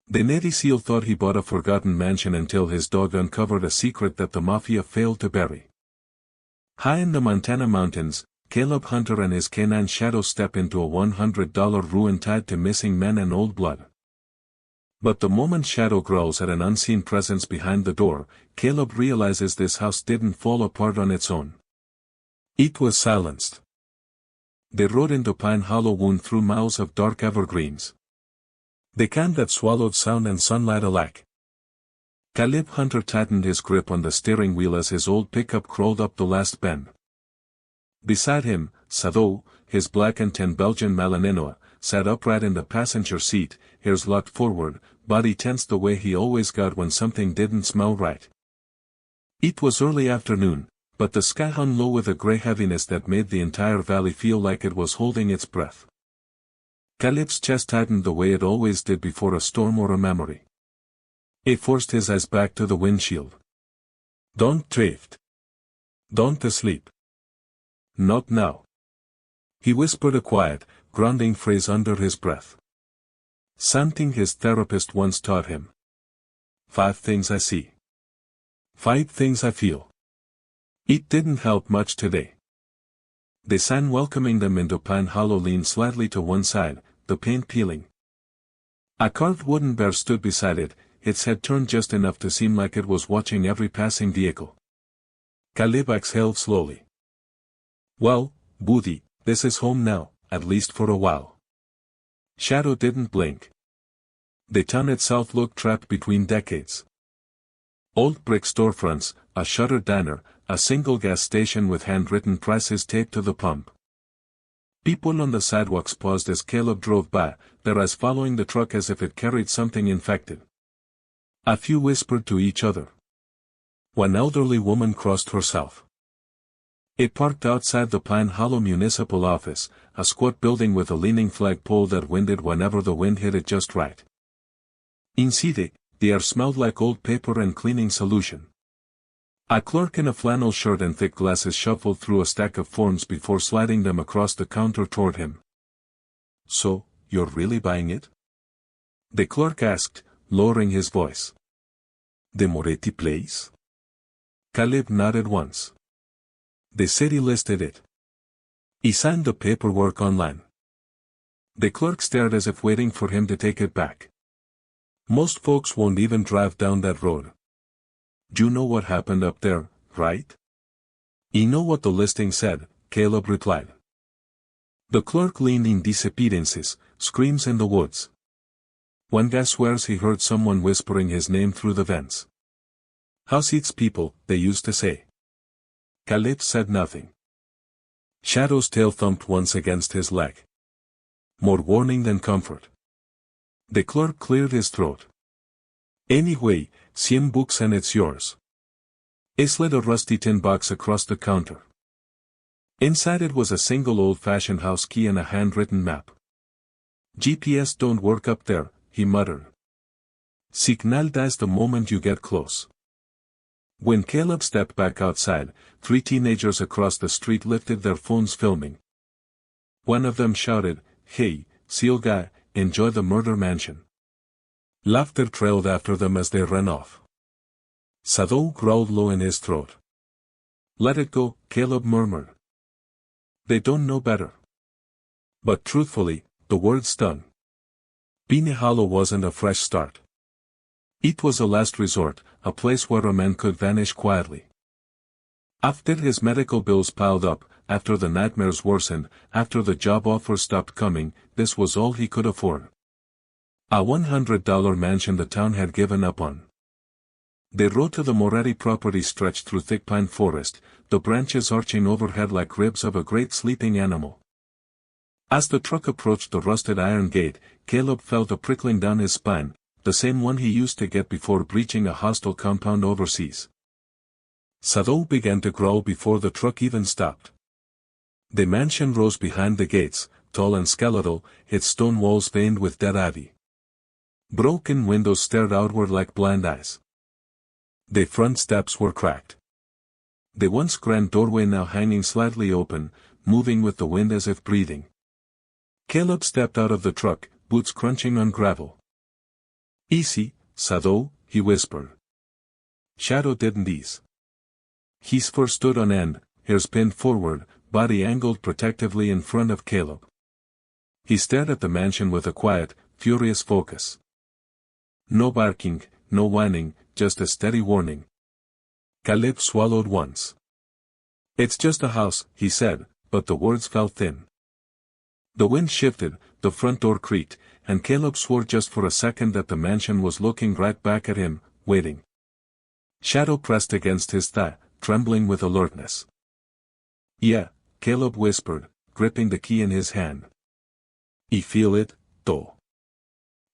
The Navy SEAL thought he bought a forgotten mansion until his dog uncovered a secret that the mafia failed to bury. High in the Montana mountains, Caleb Hunter and his canine Shadow step into a $100 ruin tied to missing men and old blood. But the moment Shadow growls at an unseen presence behind the door, Caleb realizes this house didn't fall apart on its own. It was silenced. They rode into Pine Hollow wound through miles of dark evergreens. The kind that swallowed sound and sunlight alike. Caleb Hunter tightened his grip on the steering wheel as his old pickup crawled up the last bend. Beside him, Sado, his black and tan Belgian Malinois, sat upright in the passenger seat, ears locked forward, body tense the way he always got when something didn't smell right. It was early afternoon, but the sky hung low with a gray heaviness that made the entire valley feel like it was holding its breath. Caleb's chest tightened the way it always did before a storm or a memory. He forced his eyes back to the windshield. Don't drift. Don't asleep. Not now. He whispered a quiet, grounding phrase under his breath. Something his therapist once taught him. 5 things I see. 5 things I feel. It didn't help much today. The sign welcoming them into Pine Hollow leaned slightly to one side, the paint peeling. A carved wooden bear stood beside it, its head turned just enough to seem like it was watching every passing vehicle. Caleb exhaled slowly. Well, Woody, this is home now, at least for a while. Shadow didn't blink. The town itself looked trapped between decades. Old brick storefronts, a shuttered diner, a single gas station with handwritten prices taped to the pump. People on the sidewalks paused as Caleb drove by, their eyes following the truck as if it carried something infected. A few whispered to each other. One elderly woman crossed herself. It parked outside the Pine Hollow Municipal Office, a squat building with a leaning flagpole that winded whenever the wind hit it just right. Inside, the air smelled like old paper and cleaning solution. A clerk in a flannel shirt and thick glasses shuffled through a stack of forms before sliding them across the counter toward him. So, you're really buying it? The clerk asked, lowering his voice. The Moretti place? Caleb nodded once. The city listed it. He signed the paperwork online. The clerk stared as if waiting for him to take it back. Most folks won't even drive down that road. You know what happened up there, right? You know what the listing said, Caleb replied. The clerk leaned in. Disappearances, screams in the woods. One guy swears he heard someone whispering his name through the vents. House eats people, they used to say. Caleb said nothing. Shadow's tail thumped once against his leg. More warning than comfort. The clerk cleared his throat. Anyway, 100 bucks and it's yours. He slid a rusty tin box across the counter. Inside it was a single old-fashioned house key and a handwritten map. GPS don't work up there, he muttered. Signal dies the moment you get close. When Caleb stepped back outside, 3 teenagers across the street lifted their phones filming. One of them shouted, "Hey, SEAL guy, enjoy the murder mansion." Laughter trailed after them as they ran off. Sado growled low in his throat. Let it go, Caleb murmured. They don't know better. But truthfully, the word stung. Pine Hollow wasn't a fresh start. It was a last resort, a place where a man could vanish quietly. After his medical bills piled up, after the nightmares worsened, after the job offers stopped coming, this was all he could afford. A $100 mansion the town had given up on. The road to the Moretti property stretched through thick pine forest, the branches arching overhead like ribs of a great sleeping animal. As the truck approached the rusted iron gate, Caleb felt a prickling down his spine, the same one he used to get before breaching a hostile compound overseas. Sado began to growl before the truck even stopped. The mansion rose behind the gates, tall and skeletal, its stone walls veined with dead ivy. Broken windows stared outward like blind eyes. The front steps were cracked. The once grand doorway now hanging slightly open, moving with the wind as if breathing. Caleb stepped out of the truck, boots crunching on gravel. Easy, Shadow, he whispered. Shadow didn't ease. His fur stood on end, ears pinned forward, body angled protectively in front of Caleb. He stared at the mansion with a quiet, furious focus. No barking, no whining, just a steady warning. Caleb swallowed once. It's just a house, he said, but the words fell thin. The wind shifted, the front door creaked, and Caleb swore just for a second that the mansion was looking right back at him, waiting. Shadow pressed against his thigh, trembling with alertness. Yeah, Caleb whispered, gripping the key in his hand. I feel it, though.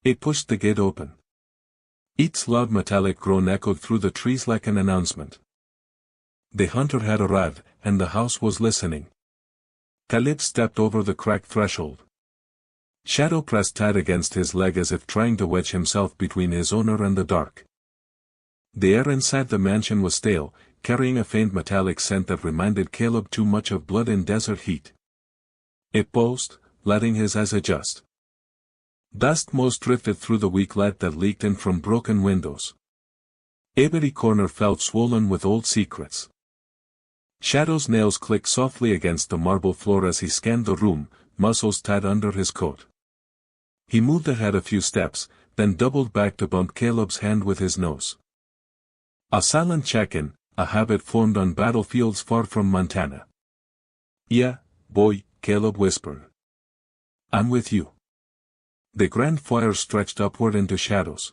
It pushed the gate open. Its loud metallic groan echoed through the trees like an announcement. The hunter had arrived, and the house was listening. Caleb stepped over the cracked threshold. Shadow pressed tight against his leg as if trying to wedge himself between his owner and the dark. The air inside the mansion was stale, carrying a faint metallic scent that reminded Caleb too much of blood in desert heat. It paused, letting his eyes adjust. Dust motes drifted through the weak light that leaked in from broken windows. Every corner felt swollen with old secrets. Shadow's nails clicked softly against the marble floor as he scanned the room, muscles tight under his coat. He moved ahead a few steps, then doubled back to bump Caleb's hand with his nose. A silent check-in, a habit formed on battlefields far from Montana. Yeah, boy, Caleb whispered. I'm with you. The grand fire stretched upward into shadows.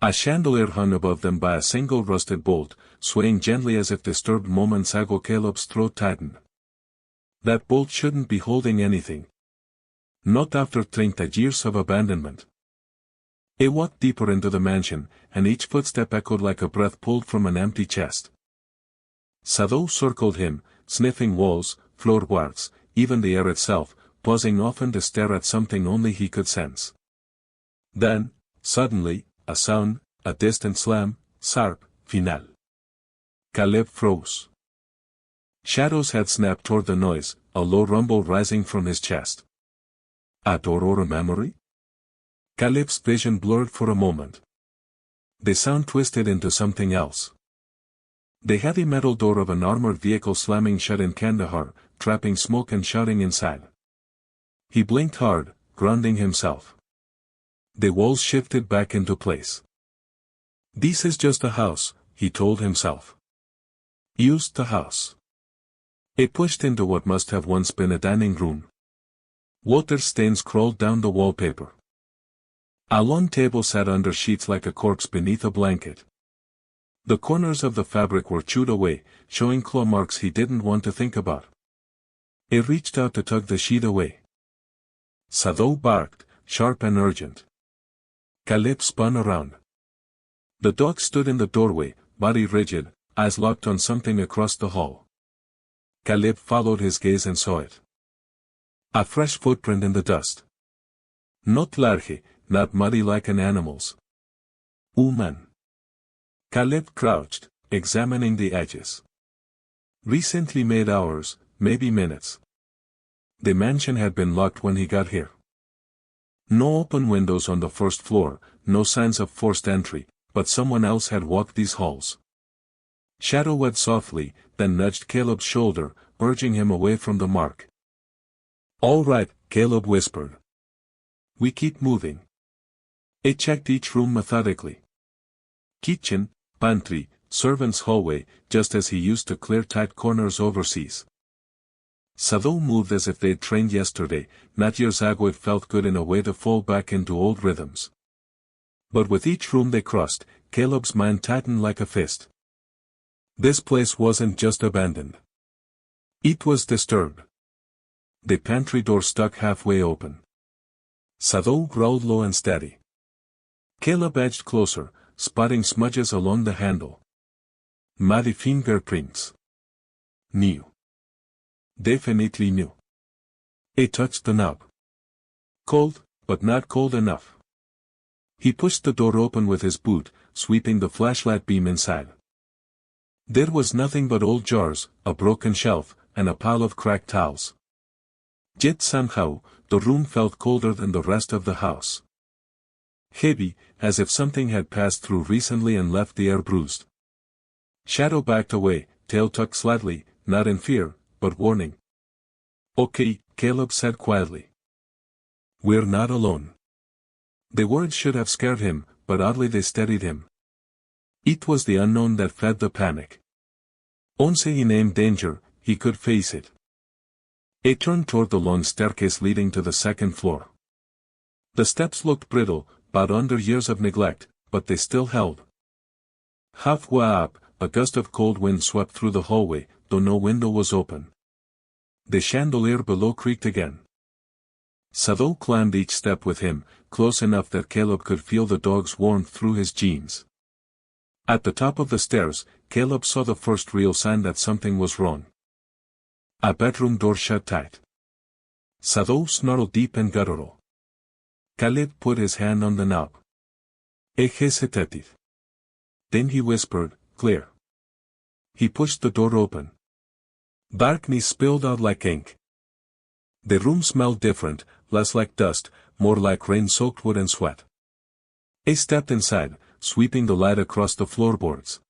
A chandelier hung above them by a single rusted bolt, swaying gently as if disturbed moments ago. Caleb's throat tightened. That bolt shouldn't be holding anything. Not after 30 years of abandonment. He walked deeper into the mansion, and each footstep echoed like a breath pulled from an empty chest. Shadow circled him, sniffing walls, floorboards, even the air itself, pausing often to stare at something only he could sense. Then, suddenly, a sound, a distant slam, sharp, final. Caleb froze. Shadow's head snapped toward the noise, a low rumble rising from his chest. A door or a memory? Caleb's vision blurred for a moment. The sound twisted into something else. The heavy metal door of an armored vehicle slamming shut in Kandahar, trapping smoke and shouting inside. He blinked hard, grounding himself. The walls shifted back into place. This is just a house, he told himself. Used the house. It pushed into what must have once been a dining room. Water stains crawled down the wallpaper. A long table sat under sheets like a corpse beneath a blanket. The corners of the fabric were chewed away, showing claw marks he didn't want to think about. He reached out to tug the sheet away. Shadow barked, sharp and urgent. Caleb spun around. The dog stood in the doorway, body rigid, eyes locked on something across the hall. Caleb followed his gaze and saw it. A fresh footprint in the dust. Not large, not muddy like an animal's. Human. Caleb crouched, examining the edges. Recently made hours, maybe minutes. The mansion had been locked when he got here. No open windows on the first floor, no signs of forced entry, but someone else had walked these halls. Shadow went softly, then nudged Caleb's shoulder, urging him away from the mark. All right, Caleb whispered. We keep moving. He checked each room methodically. Kitchen, pantry, servants' hallway, just as he used to clear tight corners overseas. Shadow moved as if they'd trained yesterday, not years ago. It felt good in a way to fall back into old rhythms. But with each room they crossed, Caleb's mind tightened like a fist. This place wasn't just abandoned. It was disturbed. The pantry door stuck halfway open. Shadow growled low and steady. Caleb edged closer, spotting smudges along the handle. Muddy fingerprints. New. Definitely new. He touched the knob. Cold, but not cold enough. He pushed the door open with his boot, sweeping the flashlight beam inside. There was nothing but old jars, a broken shelf, and a pile of cracked towels. Yet somehow, the room felt colder than the rest of the house. heavy, as if something had passed through recently and left the air bruised. Shadow backed away, tail tucked slightly, not in fear, but warning. "Okay," Caleb said quietly. "We're not alone." The words should have scared him, but oddly they steadied him. It was the unknown that fed the panic. Once he named danger, he could face it. He turned toward the long staircase leading to the second floor. The steps looked brittle, bowed under years of neglect, but they still held. Halfway up, a gust of cold wind swept through the hallway, though no window was open. The chandelier below creaked again. Sado climbed each step with him, close enough that Caleb could feel the dog's warmth through his jeans. At the top of the stairs, Caleb saw the first real sign that something was wrong. A bedroom door shut tight. Sado snarled deep and guttural. Caleb put his hand on the knob. He hesitated. Then he whispered, "Clear." He pushed the door open. Darkness spilled out like ink. The room smelled different, less like dust, more like rain-soaked wood and sweat. He stepped inside, sweeping the light across the floorboards.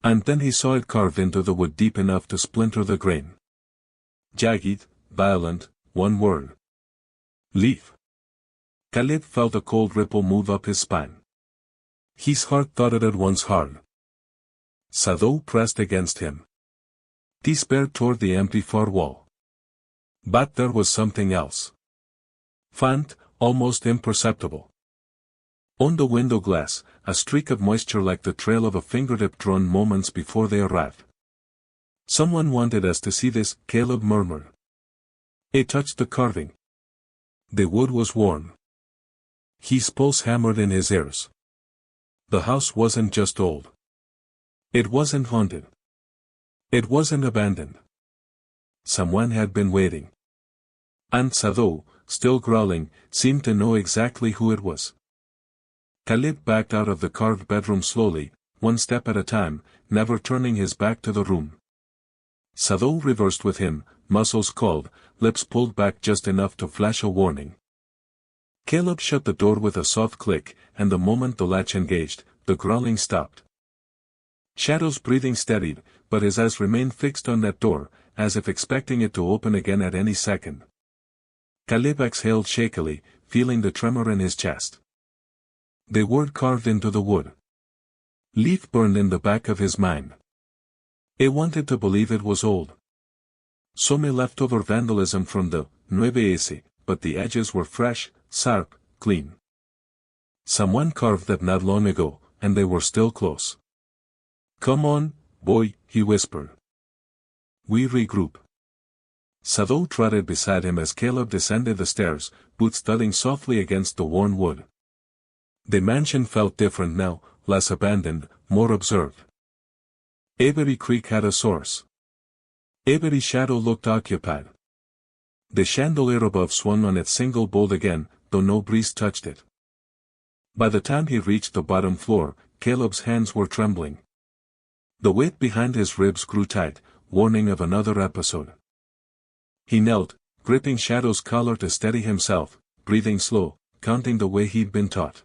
And then he saw it carved into the wood deep enough to splinter the grain. Jagged, violent, one word. Leave. Caleb felt a cold ripple move up his spine. His heart thudded at once hard. Sado pressed against him. Despair toward the empty far wall. But there was something else. Faint, almost imperceptible. On the window glass, a streak of moisture like the trail of a fingertip drawn moments before they arrived. "Someone wanted us to see this," Caleb murmured. He touched the carving. The wood was worn. His pulse hammered in his ears. The house wasn't just old. It wasn't haunted. It wasn't abandoned. Someone had been waiting. And Sado, still growling, seemed to know exactly who it was. Caleb backed out of the carved bedroom slowly, one step at a time, never turning his back to the room. Sado reversed with him, muscles called, lips pulled back just enough to flash a warning. Caleb shut the door with a soft click, and the moment the latch engaged, the growling stopped. Shadow's breathing steadied, but his eyes remained fixed on that door, as if expecting it to open again at any second. Caleb exhaled shakily, feeling the tremor in his chest. The word carved into the wood. Leaf burned in the back of his mind. He wanted to believe it was old. Some leftover vandalism from the Nueve S, but the edges were fresh, sharp, clean. Someone carved that not long ago, and they were still close. "Come on, boy," he whispered. "We regroup." Sado trotted beside him as Caleb descended the stairs, boots thudding softly against the worn wood. The mansion felt different now, less abandoned, more observed. Every creak had a source. Every shadow looked occupied. The chandelier above swung on its single bolt again, though no breeze touched it. By the time he reached the bottom floor, Caleb's hands were trembling. The weight behind his ribs grew tight, warning of another episode. He knelt, gripping Shadow's collar to steady himself, breathing slow, counting the way he'd been taught.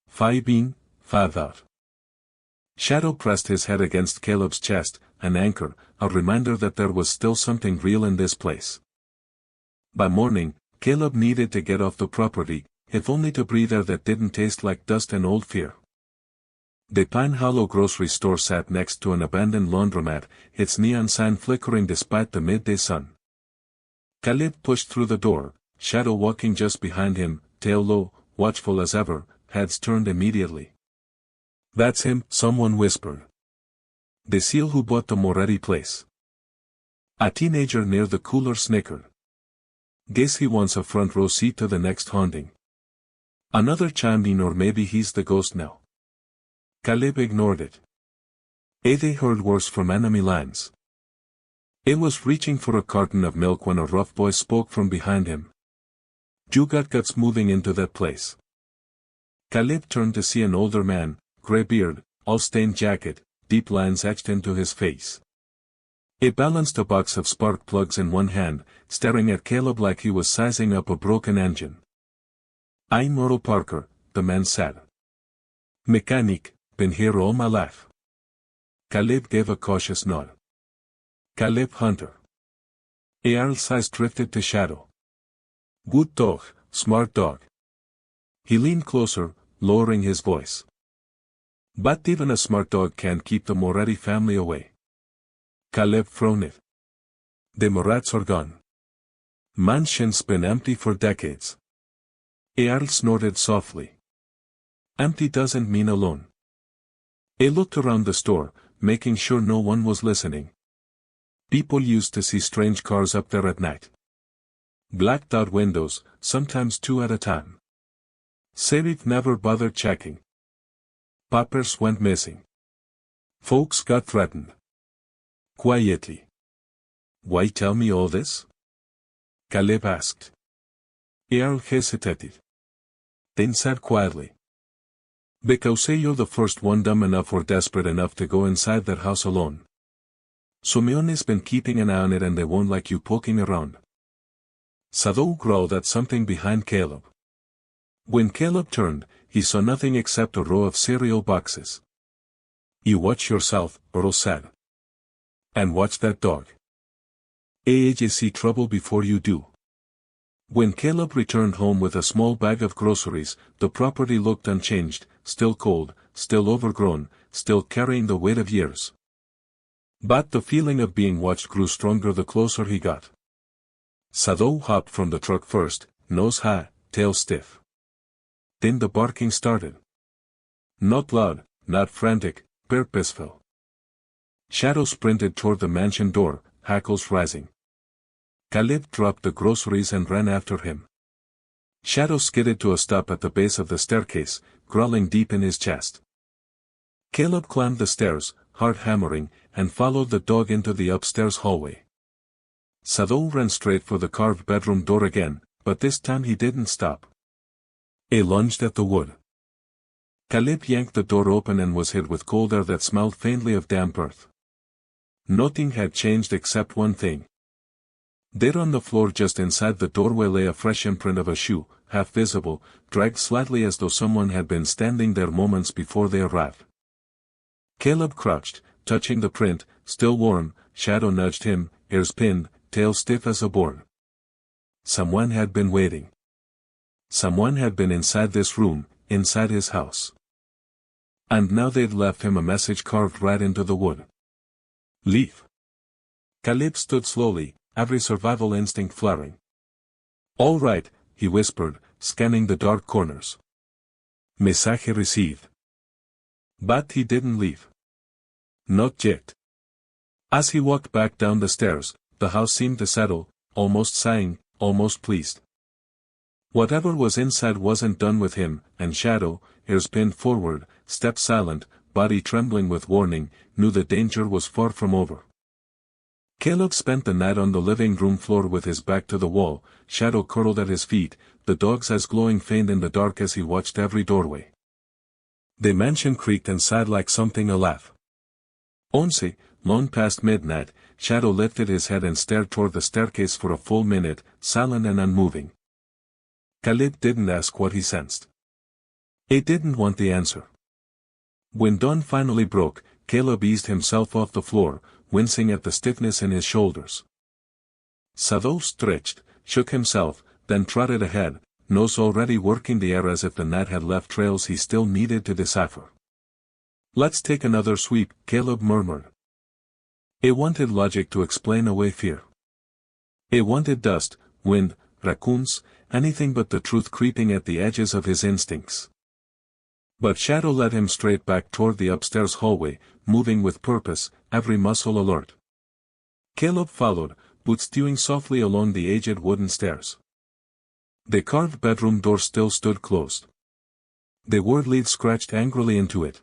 5 in, 5 out. Shadow pressed his head against Caleb's chest, an anchor, a reminder that there was still something real in this place. By morning, Caleb needed to get off the property, if only to breathe air that didn't taste like dust and old fear. The Pine Hollow grocery store sat next to an abandoned laundromat, its neon sign flickering despite the midday sun. Caleb pushed through the door, Shadow walking just behind him, tail low, watchful as ever, heads turned immediately. "That's him," someone whispered. "The seal who bought the Moretti place." A teenager near the cooler snickered. "Guess he wants a front row seat to the next haunting." Another chimed in, "Or maybe he's the ghost now." Caleb ignored it. They heard worse from enemy lines. He was reaching for a carton of milk when a rough voice spoke from behind him. "You got guts moving into that place." Caleb turned to see an older man, gray beard, all-stained jacket, deep lines etched into his face. He balanced a box of spark plugs in one hand, staring at Caleb like he was sizing up a broken engine. "I'm Earl Parker, the man said. Mechanic, been here all my life. Caleb gave a cautious nod. Caleb Hunter. Earl's eyes drifted to Shadow. Good dog, smart dog. He leaned closer, lowering his voice. But even a smart dog can't keep the Moretti family away. Caleb frowned. The Morats are gone. Mansion's been empty for decades. Earl snorted softly. Empty doesn't mean alone. He looked around the store, making sure no one was listening. People used to see strange cars up there at night. Blacked out windows, sometimes two at a time. Sheriff never bothered checking. Poppers went missing. Folks got threatened. Quietly. Why tell me all this? Caleb asked. Earl hesitated. Then said quietly. Because say you're the first one dumb enough or desperate enough to go inside that house alone. Simeone's been keeping an eye on it and they won't like you poking around. Shadow growled at something behind Caleb. When Caleb turned, he saw nothing except a row of cereal boxes. You watch yourself, Earl said. And watch that dog. You see trouble before you do. When Caleb returned home with a small bag of groceries, the property looked unchanged, still cold, still overgrown, still carrying the weight of years. But the feeling of being watched grew stronger the closer he got. Shadow hopped from the truck first, nose high, tail stiff. Then the barking started. Not loud, not frantic, purposeful. Shadow sprinted toward the mansion door, hackles rising. Caleb dropped the groceries and ran after him. Shadow skidded to a stop at the base of the staircase, growling deep in his chest. Caleb climbed the stairs, heart hammering, and followed the dog into the upstairs hallway. Shadow ran straight for the carved bedroom door again, but this time he didn't stop. He lunged at the wood. Caleb yanked the door open and was hit with cold air that smelled faintly of damp earth. Nothing had changed except one thing. There on the floor just inside the doorway lay a fresh imprint of a shoe, half visible, dragged slightly as though someone had been standing there moments before they arrived. Caleb crouched, touching the print, still warm. Shadow nudged him, ears pinned, tail stiff as a board. Someone had been waiting. Someone had been inside this room, inside his house. And now they'd left him a message carved right into the wood. Leave. Caleb stood slowly, every survival instinct flaring. All right, he whispered, scanning the dark corners. Mensaje received. But he didn't leave. Not yet. As he walked back down the stairs, the house seemed to settle, almost sighing, almost pleased. Whatever was inside wasn't done with him, and Shadow, ears pinned forward, stepped silent, body trembling with warning, knew the danger was far from over. Caleb spent the night on the living room floor with his back to the wall, Shadow curled at his feet, the dog's eyes glowing faint in the dark as he watched every doorway. The mansion creaked and sighed like something alive. Once, long past midnight, Shadow lifted his head and stared toward the staircase for a full minute, silent and unmoving. Caleb didn't ask what he sensed. He didn't want the answer. When dawn finally broke, Caleb eased himself off the floor, wincing at the stiffness in his shoulders. Shadow stretched, shook himself, then trotted ahead, nose already working the air as if the night had left trails he still needed to decipher. Let's take another sweep, Caleb murmured. He wanted logic to explain away fear. He wanted dust, wind, raccoons, anything but the truth creeping at the edges of his instincts. But Shadow led him straight back toward the upstairs hallway, moving with purpose, every muscle alert. Caleb followed, boots stewing softly along the aged wooden stairs. The carved bedroom door still stood closed. The word lead scratched angrily into it.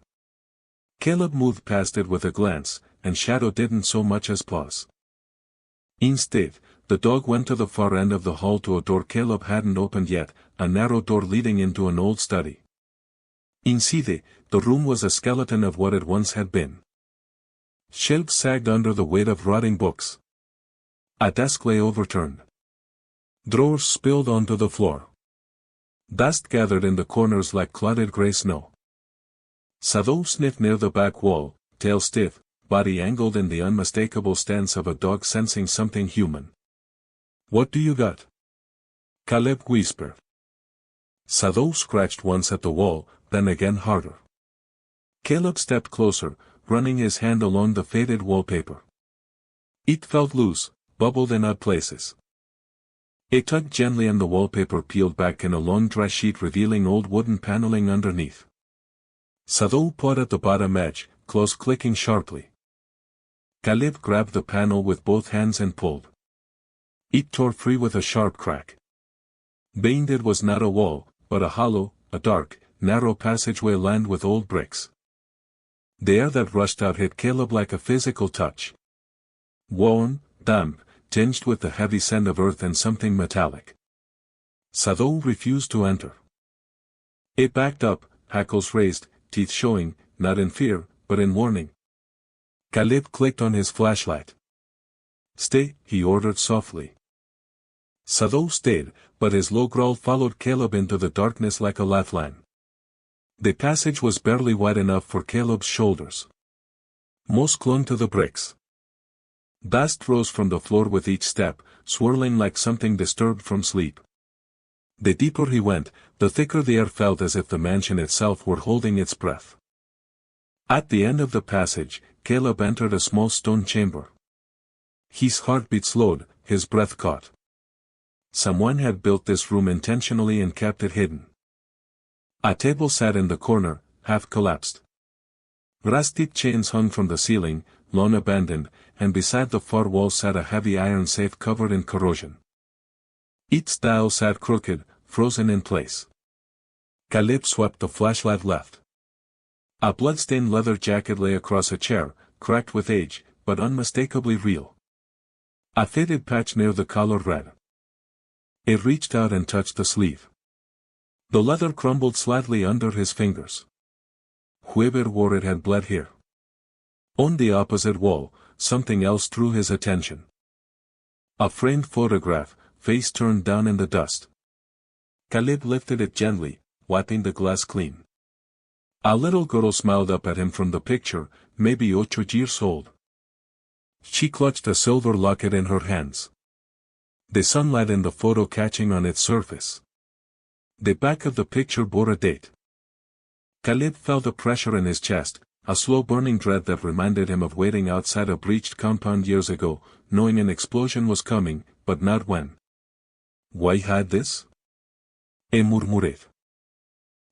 Caleb moved past it with a glance, and Shadow didn't so much as pause. Instead, the dog went to the far end of the hall to a door Caleb hadn't opened yet, a narrow door leading into an old study. Inside, the room was a skeleton of what it once had been. Shelves sagged under the weight of rotting books. A desk lay overturned. Drawers spilled onto the floor. Dust gathered in the corners like clotted gray snow. Sado sniffed near the back wall, tail stiff, body angled in the unmistakable stance of a dog sensing something human. "What do you got?" Caleb whispered. Sado scratched once at the wall, then again harder. Caleb stepped closer, running his hand along the faded wallpaper. It felt loose, bubbled in odd places. It tugged gently and the wallpaper peeled back in a long dry sheet revealing old wooden paneling underneath. Sado pawed at the bottom edge, close clicking sharply. Caleb grabbed the panel with both hands and pulled. It tore free with a sharp crack. Behind it was not a wall, but a hollow, a dark, narrow passageway lined with old bricks. The air that rushed out hit Caleb like a physical touch. Warm, damp, tinged with the heavy scent of earth and something metallic. Sado refused to enter. It backed up, hackles raised, teeth showing, not in fear, but in warning. Caleb clicked on his flashlight. "Stay," he ordered softly. Sado stayed, but his low growl followed Caleb into the darkness like a lifeline. The passage was barely wide enough for Caleb's shoulders. Moss clung to the bricks. Dust rose from the floor with each step, swirling like something disturbed from sleep. The deeper he went, the thicker the air felt as if the mansion itself were holding its breath. At the end of the passage, Caleb entered a small stone chamber. His heartbeat slowed, his breath caught. Someone had built this room intentionally and kept it hidden. A table sat in the corner, half collapsed. Rusty chains hung from the ceiling, long abandoned, and beside the far wall sat a heavy iron safe covered in corrosion. Its dial sat crooked, frozen in place. Caleb swept the flashlight left. A blood-stained leather jacket lay across a chair, cracked with age, but unmistakably real. A faded patch near the collar read. It reached out and touched the sleeve. The leather crumbled slightly under his fingers. Whoever wore it had bled here. On the opposite wall, something else drew his attention. A framed photograph, face turned down in the dust. Caleb lifted it gently, wiping the glass clean. A little girl smiled up at him from the picture, maybe 8 years old. She clutched a silver locket in her hands. The sunlight in the photo catching on its surface. The back of the picture bore a date. Caleb felt a pressure in his chest, a slow burning dread that reminded him of waiting outside a breached compound years ago, knowing an explosion was coming, but not when. Why hide this? Murmured.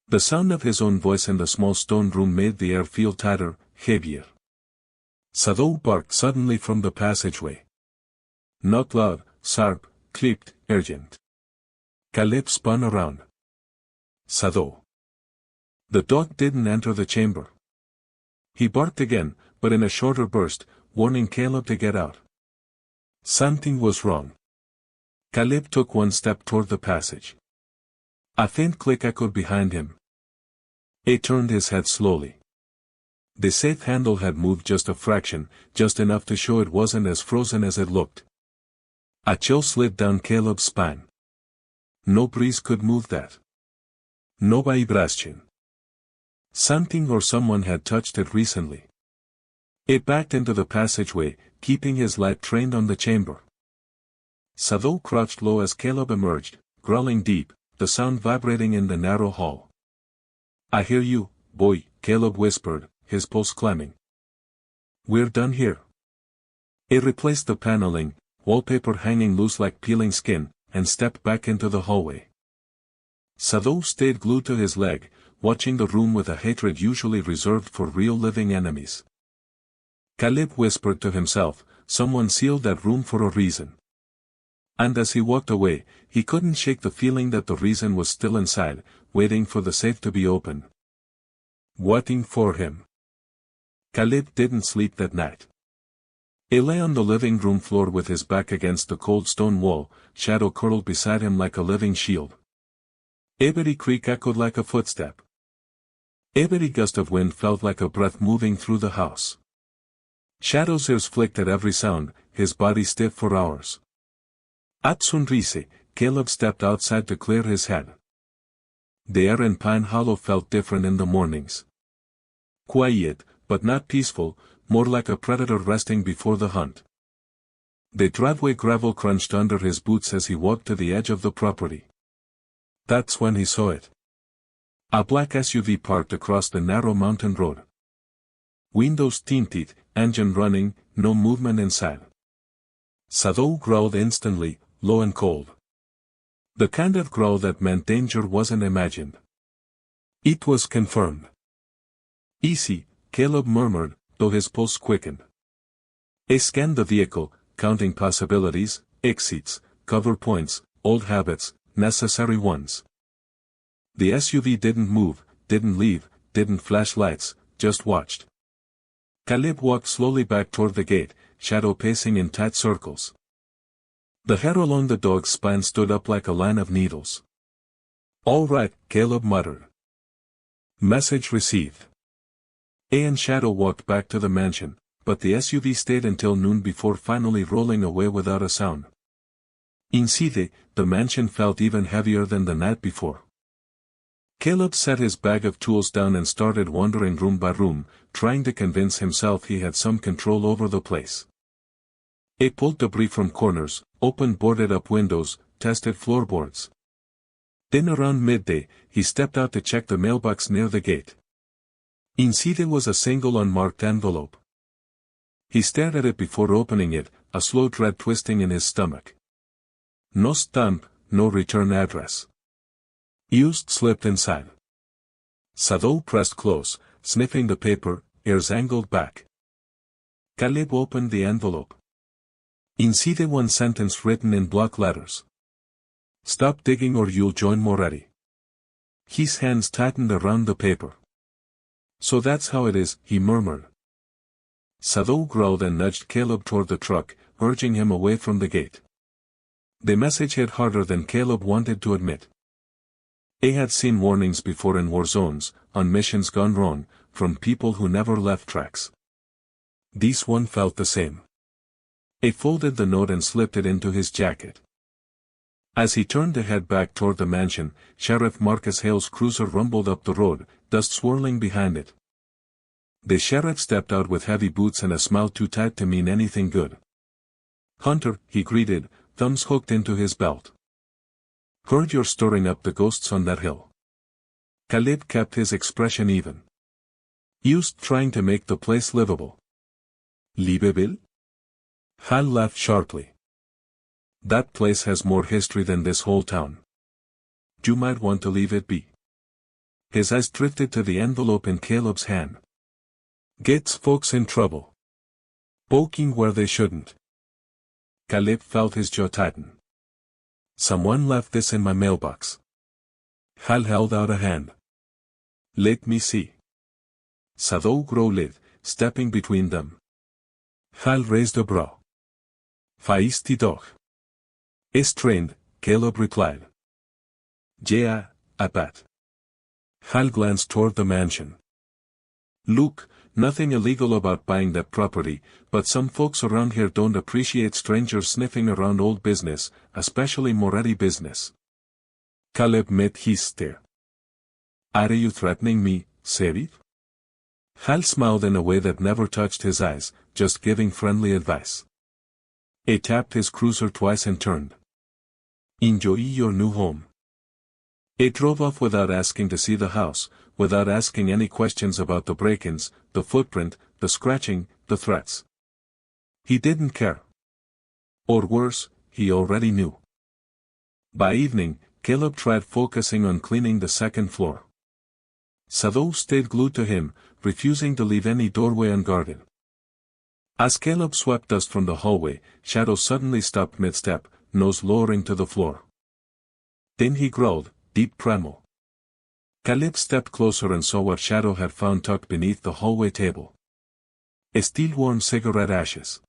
The sound of his own voice in the small stone room made the air feel tighter, heavier. Sado barked suddenly from the passageway. Not loud, sharp, clipped, urgent. Caleb spun around. Sado. The dog didn't enter the chamber. He barked again, but in a shorter burst, warning Caleb to get out. Something was wrong. Caleb took one step toward the passage. A faint click echoed behind him. He turned his head slowly. The safe handle had moved just a fraction, just enough to show it wasn't as frozen as it looked. A chill slid down Caleb's spine. No breeze could move that. No vibration. Something or someone had touched it recently. It backed into the passageway, keeping his light trained on the chamber. Sado crouched low as Caleb emerged, growling deep, the sound vibrating in the narrow hall. "I hear you, boy," Caleb whispered, his pulse climbing. "We're done here." It replaced the paneling, wallpaper hanging loose like peeling skin, and stepped back into the hallway. Sado stayed glued to his leg, watching the room with a hatred usually reserved for real living enemies. Caleb whispered to himself, someone sealed that room for a reason. And as he walked away, he couldn't shake the feeling that the reason was still inside, waiting for the safe to be opened. Waiting for him. Caleb didn't sleep that night. He lay on the living room floor with his back against the cold stone wall, shadow curled beside him like a living shield. Every creak echoed like a footstep. Every gust of wind felt like a breath moving through the house. Shadow's ears flicked at every sound, his body stiff for hours. At sunrise, Caleb stepped outside to clear his head. The air in Pine Hollow felt different in the mornings. Quiet, but not peaceful, more like a predator resting before the hunt. The driveway gravel crunched under his boots as he walked to the edge of the property. That's when he saw it. A black SUV parked across the narrow mountain road. Windows tinted, engine running, no movement inside. Sado growled instantly, low and cold. The kind of growl that meant danger wasn't imagined. It was confirmed. Easy, Caleb murmured, though his pulse quickened. He scanned the vehicle, counting possibilities, exits, cover points, old habits, necessary ones. The SUV didn't move, didn't leave, didn't flash lights, just watched. Caleb walked slowly back toward the gate, shadow pacing in tight circles. The hair along the dog's spine stood up like a line of needles. "All right," Caleb muttered. Message received. A and Shadow walked back to the mansion, but the SUV stayed until noon before finally rolling away without a sound. Inside, the mansion felt even heavier than the night before. Caleb set his bag of tools down and started wandering room by room, trying to convince himself he had some control over the place. He pulled debris from corners, opened boarded-up windows, tested floorboards. Then around midday, he stepped out to check the mailbox near the gate. Inside was a single unmarked envelope. He stared at it before opening it, a slow dread twisting in his stomach. No stamp, no return address. Used slipped inside. Sado pressed close, sniffing the paper, ears angled back. Caleb opened the envelope. Inside one sentence written in block letters. "Stop digging or you'll join Moretti." His hands tightened around the paper. "So that's how it is," he murmured. Sado growled and nudged Caleb toward the truck, urging him away from the gate. The message hit harder than Caleb wanted to admit. He had seen warnings before in war zones, on missions gone wrong, from people who never left tracks. This one felt the same. He folded the note and slipped it into his jacket. As he turned to head back toward the mansion, Sheriff Marcus Hale's cruiser rumbled up the road, dust swirling behind it. The sheriff stepped out with heavy boots and a smile too tight to mean anything good. "Hunter," he greeted, thumbs hooked into his belt. "Heard you're stirring up the ghosts on that hill." Caleb kept his expression even. "Used trying to make the place livable." "Livable?" Hal laughed sharply. "That place has more history than this whole town. You might want to leave it be." His eyes drifted to the envelope in Caleb's hand. "Gets folks in trouble. Poking where they shouldn't." Caleb felt his jaw tighten. "Someone left this in my mailbox." Hal held out a hand. "Let me see." Sado growled, stepping between them. Hal raised a brow. "Feisty dog." "Is trained," Caleb replied. "Yeah, I bet." Hal glanced toward the mansion. "Look, nothing illegal about buying that property, but some folks around here don't appreciate strangers sniffing around old business, especially Moretti business." Caleb met his stare. "Are you threatening me, Sheriff?" Hal smiled in a way that never touched his eyes, just giving friendly advice. He tapped his cruiser twice and turned. "Enjoy your new home." He drove off without asking to see the house, without asking any questions about the break-ins, the footprint, the scratching, the threats. He didn't care. Or worse, he already knew. By evening, Caleb tried focusing on cleaning the second floor. Sado stayed glued to him, refusing to leave any doorway unguarded. As Caleb swept dust from the hallway, Shadow suddenly stopped mid-step, nose lowering to the floor. Then he growled, deep tremor. Caleb stepped closer and saw what Shadow had found tucked beneath the hallway table. Steel-warm cigarette ashes.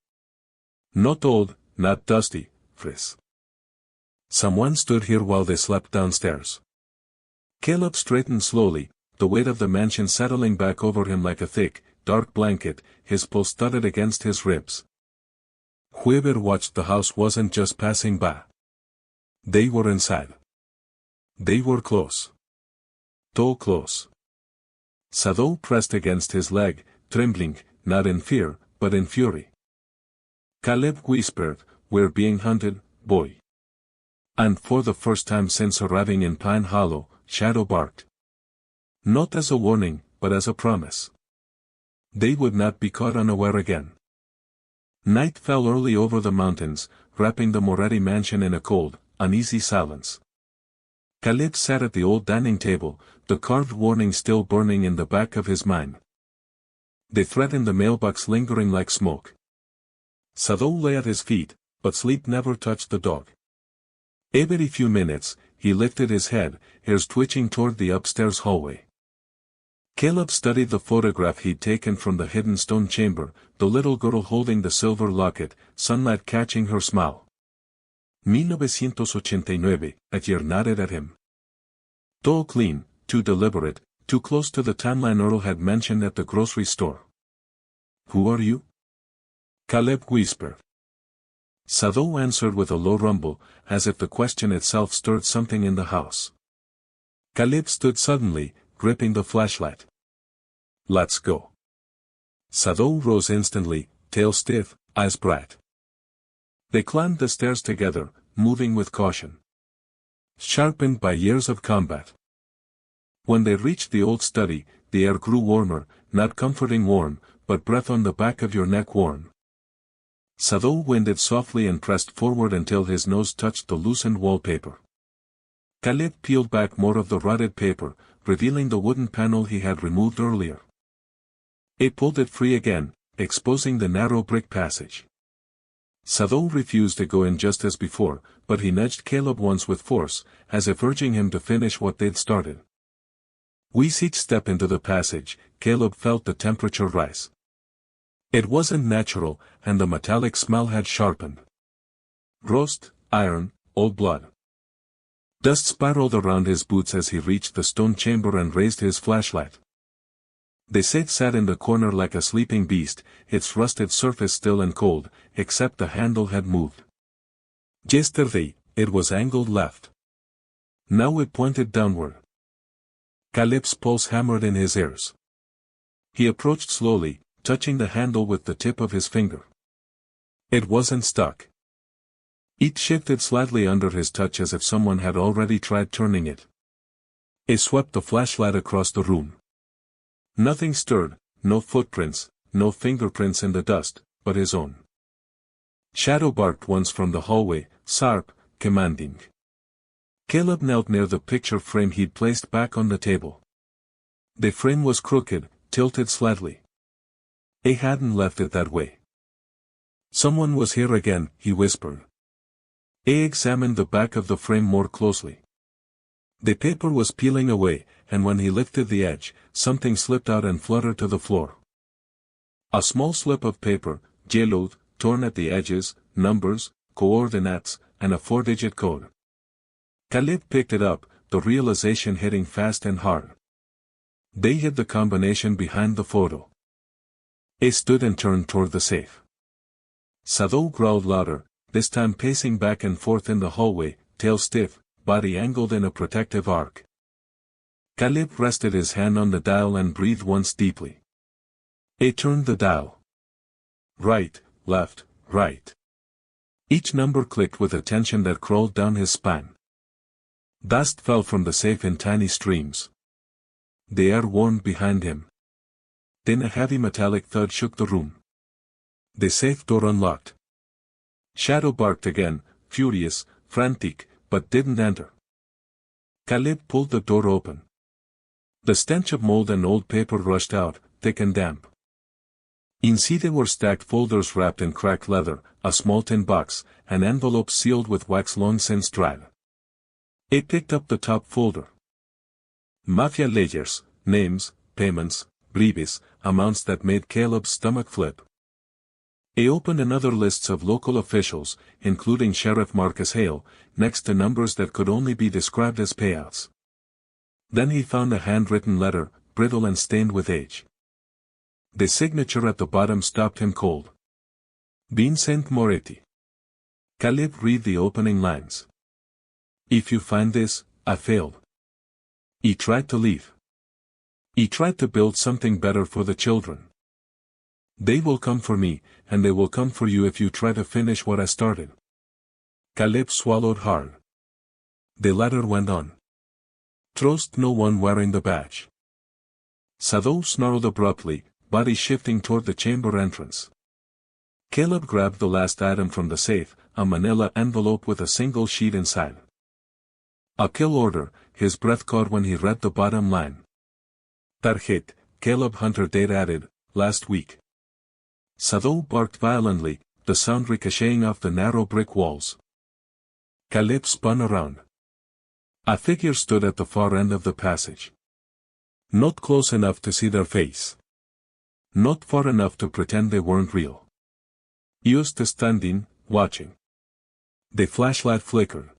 Not old, not dusty, fresh. Someone stood here while they slept downstairs. Caleb straightened slowly, the weight of the mansion settling back over him like a thick, dark blanket, his pulse thudded against his ribs. Whoever watched the house wasn't just passing by. They were inside. They were close. Toe close. Shadow pressed against his leg, trembling, not in fear, but in fury. Caleb whispered, "We're being hunted, boy." And for the first time since arriving in Pine Hollow, Shadow barked. Not as a warning, but as a promise. They would not be caught unaware again. Night fell early over the mountains, wrapping the Moretti mansion in a cold, uneasy silence. Caleb sat at the old dining table, the carved warning still burning in the back of his mind. The threat in the mailbox lingering like smoke. Shadow lay at his feet, but sleep never touched the dog. Every few minutes, he lifted his head, ears twitching toward the upstairs hallway. Caleb studied the photograph he'd taken from the hidden stone chamber, the little girl holding the silver locket, sunlight catching her smile. 1989, Ayer nodded at him. Too clean, too deliberate, too close to the timeline Earl had mentioned at the grocery store. "Who are you?" Caleb whispered. Shadow answered with a low rumble, as if the question itself stirred something in the house. Caleb stood suddenly, gripping the flashlight. "Let's go." Shadow rose instantly, tail stiff, eyes bright. They climbed the stairs together, moving with caution. Sharpened by years of combat. When they reached the old study, the air grew warmer, not comforting warm, but breath on the back of your neck warm. Shadow winded softly and pressed forward until his nose touched the loosened wallpaper. Caleb peeled back more of the rotted paper, revealing the wooden panel he had removed earlier. He pulled it free again, exposing the narrow brick passage. Shadow refused to go in just as before, but he nudged Caleb once with force, as if urging him to finish what they'd started. With each step into the passage, Caleb felt the temperature rise. It wasn't natural, and the metallic smell had sharpened. Rust, iron, old blood. Dust spiraled around his boots as he reached the stone chamber and raised his flashlight. The safe sat in the corner like a sleeping beast, its rusted surface still and cold, except the handle had moved. Yesterday, it was angled left. Now it pointed downward. Caleb's pulse hammered in his ears. He approached slowly, touching the handle with the tip of his finger. It wasn't stuck. It shifted slightly under his touch as if someone had already tried turning it. He swept the flashlight across the room. Nothing stirred, no footprints, no fingerprints in the dust, but his own. Shadow barked once from the hallway, sharp, commanding. Caleb knelt near the picture frame he'd placed back on the table. The frame was crooked, tilted slightly. He hadn't left it that way. "Someone was here again," he whispered. He examined the back of the frame more closely. The paper was peeling away, and when he lifted the edge, something slipped out and fluttered to the floor. A small slip of paper, yellowed, torn at the edges, numbers, coordinates, and a 4-digit code. Caleb picked it up, the realization hitting fast and hard. They hid the combination behind the photo. He stood and turned toward the safe. Shadow growled louder, this time pacing back and forth in the hallway, tail stiff, body angled in a protective arc. Caleb rested his hand on the dial and breathed once deeply. He turned the dial. Right, left, right. Each number clicked with a tension that crawled down his spine. Dust fell from the safe in tiny streams. The air warmed behind him. Then a heavy metallic thud shook the room. The safe door unlocked. Shadow barked again, furious, frantic, but didn't enter. Caleb pulled the door open. The stench of mold and old paper rushed out, thick and damp. Inside were stacked folders wrapped in cracked leather, a small tin box, an envelope sealed with wax long since dried. He picked up the top folder. Mafia ledgers, names, payments, breves, amounts that made Caleb's stomach flip. He opened another list of local officials, including Sheriff Marcus Hale, next to numbers that could only be described as payouts. Then he found a handwritten letter, brittle and stained with age. The signature at the bottom stopped him cold. Vincent Moretti. Caleb read the opening lines. "If you find this, I failed." He tried to leave. He tried to build something better for the children. They will come for me, and they will come for you if you try to finish what I started. Caleb swallowed hard. The latter went on. Trust no one wearing the badge. Sado snarled abruptly, body shifting toward the chamber entrance. Caleb grabbed the last item from the safe, a manila envelope with a single sheet inside. A kill order, his breath caught when he read the bottom line. Target, Caleb Hunter date added, last week. Sado barked violently, the sound ricocheting off the narrow brick walls. Caleb spun around. A figure stood at the far end of the passage. Not close enough to see their face. Not far enough to pretend they weren't real. Used standing, watching. The flashlight flickered.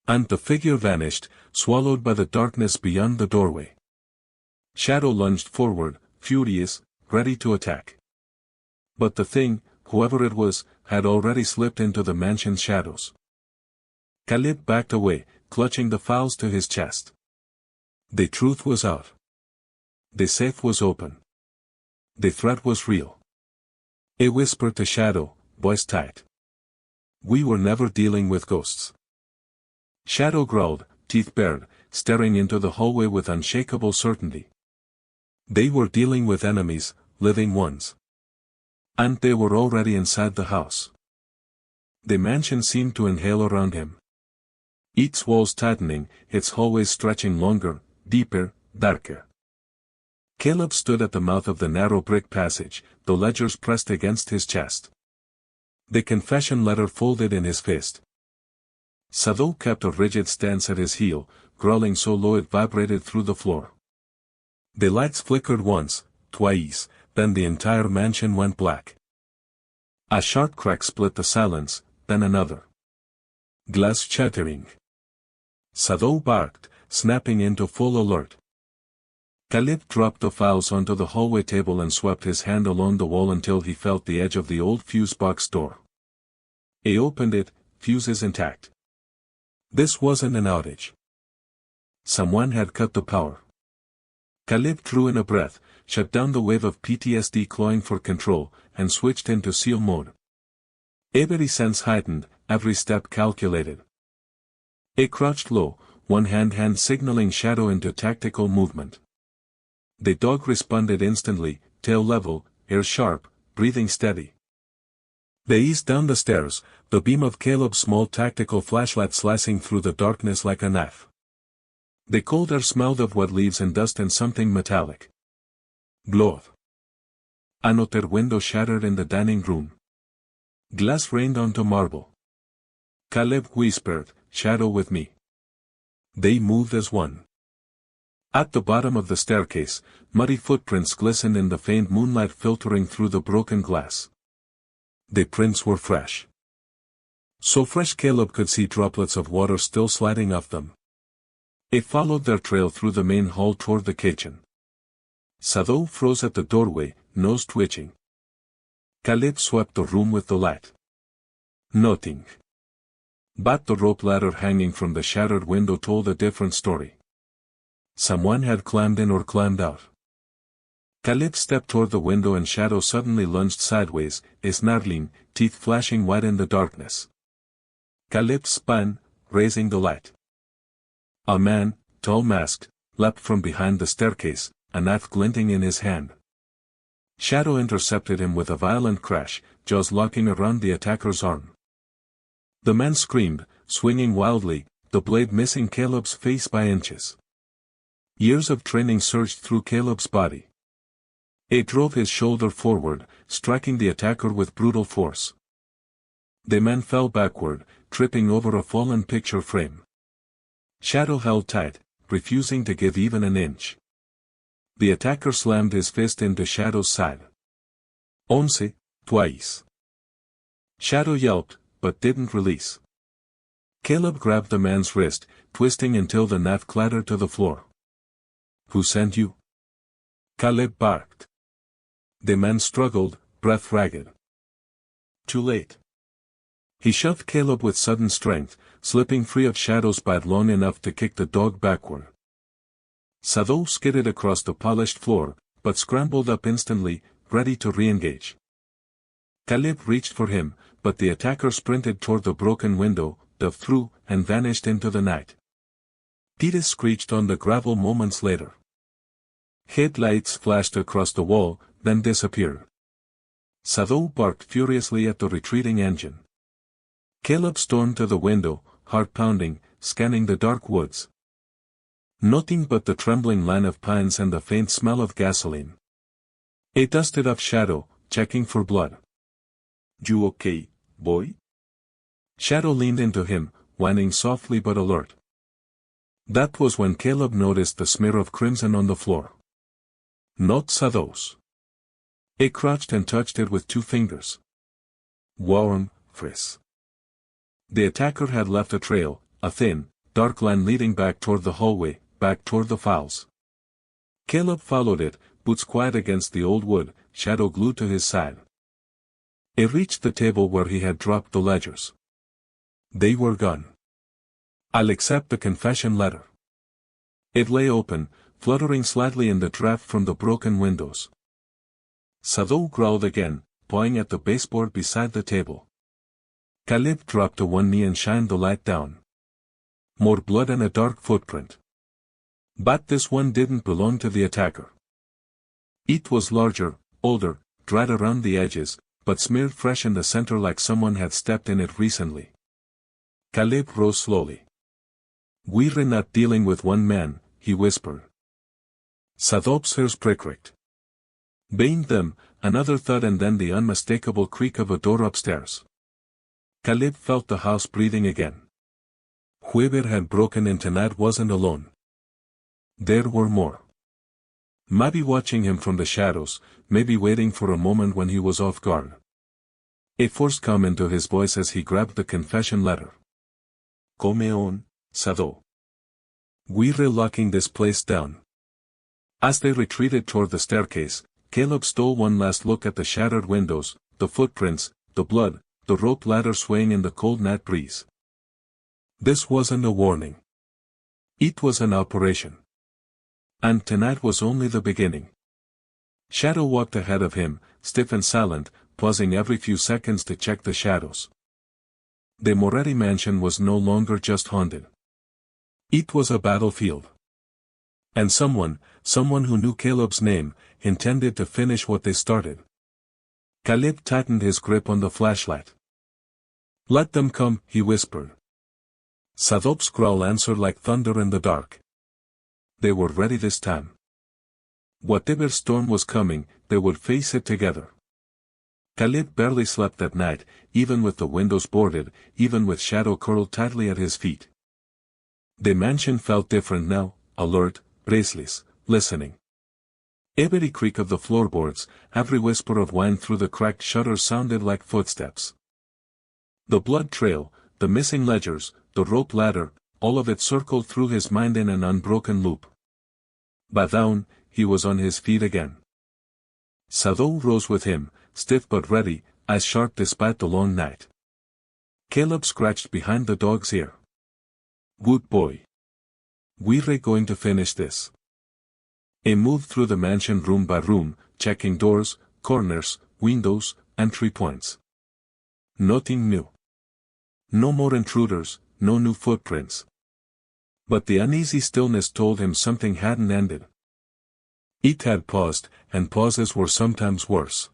And the figure vanished, swallowed by the darkness beyond the doorway. Shadow lunged forward, furious, ready to attack. But the thing, whoever it was, had already slipped into the mansion's shadows. Caleb backed away, clutching the files to his chest. The truth was out. The safe was open. The threat was real. He whispered to Shadow, voice tight. We were never dealing with ghosts. Shadow growled, teeth bared, staring into the hallway with unshakable certainty. They were dealing with enemies, living ones. And they were already inside the house. The mansion seemed to inhale around him. Its walls tightening, its hallways stretching longer, deeper, darker. Caleb stood at the mouth of the narrow brick passage, the ledgers pressed against his chest. The confession letter folded in his fist. Sado kept a rigid stance at his heel, growling so low it vibrated through the floor. The lights flickered once, twice, then the entire mansion went black. A sharp crack split the silence, then another. Glass shattering. Sado barked, snapping into full alert. Caleb dropped the files onto the hallway table and swept his hand along the wall until he felt the edge of the old fuse box door. He opened it, fuses intact. This wasn't an outage. Someone had cut the power. Caleb drew in a breath, shut down the wave of PTSD clawing for control, and switched into SEAL mode. Every sense heightened, every step calculated. He crouched low, one hand signaling Shadow into tactical movement. The dog responded instantly, tail level, ear sharp, breathing steady. They eased down the stairs, the beam of Caleb's small tactical flashlight slicing through the darkness like a knife. The cold air smelled of wet leaves and dust and something metallic. Blood. Another window shattered in the dining room. Glass rained onto marble. Caleb whispered, Shadow with me. They moved as one. At the bottom of the staircase, muddy footprints glistened in the faint moonlight filtering through the broken glass. The prints were fresh. So fresh Caleb could see droplets of water still sliding off them. It followed their trail through the main hall toward the kitchen. Sado froze at the doorway, nose twitching. Caleb swept the room with the light. Nothing. But the rope ladder hanging from the shattered window told a different story. Someone had climbed in or climbed out. Caleb stepped toward the window and Shadow suddenly lunged sideways, snarling, teeth flashing white in the darkness. Caleb spun, raising the light. A man, tall masked, leapt from behind the staircase, a knife glinting in his hand. Shadow intercepted him with a violent crash, jaws locking around the attacker's arm. The man screamed, swinging wildly, the blade missing Caleb's face by inches. Years of training surged through Caleb's body. It drove his shoulder forward, striking the attacker with brutal force. The man fell backward, tripping over a fallen picture frame. Shadow held tight, refusing to give even an inch. The attacker slammed his fist into Shadow's side. Once, twice. Shadow yelped, but didn't release. Caleb grabbed the man's wrist, twisting until the knife clattered to the floor. Who sent you? Caleb barked. The man struggled, breath ragged. Too late. He shoved Caleb with sudden strength, slipping free of Shadow's bite long enough to kick the dog backward. Sado skidded across the polished floor, but scrambled up instantly, ready to re-engage. Caleb reached for him, but the attacker sprinted toward the broken window, dove through, and vanished into the night. Titus screeched on the gravel moments later. Headlights flashed across the wall, then disappeared. Sado barked furiously at the retreating engine. Caleb stormed to the window, heart pounding, scanning the dark woods. Nothing but the trembling line of pines and the faint smell of gasoline. He dusted off Shadow, checking for blood. "You okay, boy?" Shadow leaned into him, whining softly but alert. That was when Caleb noticed the smear of crimson on the floor. Not Sado's. He crouched and touched it with 2 fingers. Warm, fresh. The attacker had left a trail, a thin, dark line leading back toward the hallway, back toward the files. Caleb followed it, boots quiet against the old wood, Shadow glued to his side. He reached the table where he had dropped the ledgers. They were gone. "I'll accept the confession letter." It lay open, fluttering slightly in the draft from the broken windows. Sado growled again, pawing at the baseboard beside the table. Caleb dropped to one knee and shined the light down. More blood and a dark footprint. But this one didn't belong to the attacker. It was larger, older, dried around the edges, but smeared fresh in the center like someone had stepped in it recently. Caleb rose slowly. "We're not dealing with one man," he whispered. Sado's ears pricked. Behind them, another thud and then the unmistakable creak of a door upstairs. Caleb felt the house breathing again. Whoever had broken in tonight wasn't alone. There were more. Maybe watching him from the shadows, maybe waiting for a moment when he was off guard. A forced calm into his voice as he grabbed the confession letter. "Come on, Sado. We're locking this place down." As they retreated toward the staircase, Caleb stole one last look at the shattered windows, the footprints, the blood, the rope ladder swaying in the cold night breeze. This wasn't a warning. It was an operation. And tonight was only the beginning. Shadow walked ahead of him, stiff and silent, pausing every few seconds to check the shadows. The Moretti mansion was no longer just haunted. It was a battlefield. And someone who knew Caleb's name, intended to finish what they started. Caleb tightened his grip on the flashlight. "Let them come," he whispered. Sado's growl answered like thunder in the dark. They were ready this time. Whatever storm was coming, they would face it together. Caleb barely slept that night, even with the windows boarded, even with Shadow curled tightly at his feet. The mansion felt different now, alert, restless, listening. Every creak of the floorboards, every whisper of wind through the cracked shutters sounded like footsteps. The blood trail, the missing ledgers, the rope ladder, all of it circled through his mind in an unbroken loop. By dawn, he was on his feet again. Sado rose with him, stiff but ready, eyes sharp despite the long night. Caleb scratched behind the dog's ear. "Good boy. We're going to finish this." He moved through the mansion room by room, checking doors, corners, windows, entry points. Nothing new. No more intruders, no new footprints. But the uneasy stillness told him something hadn't ended. It had paused, and pauses were sometimes worse.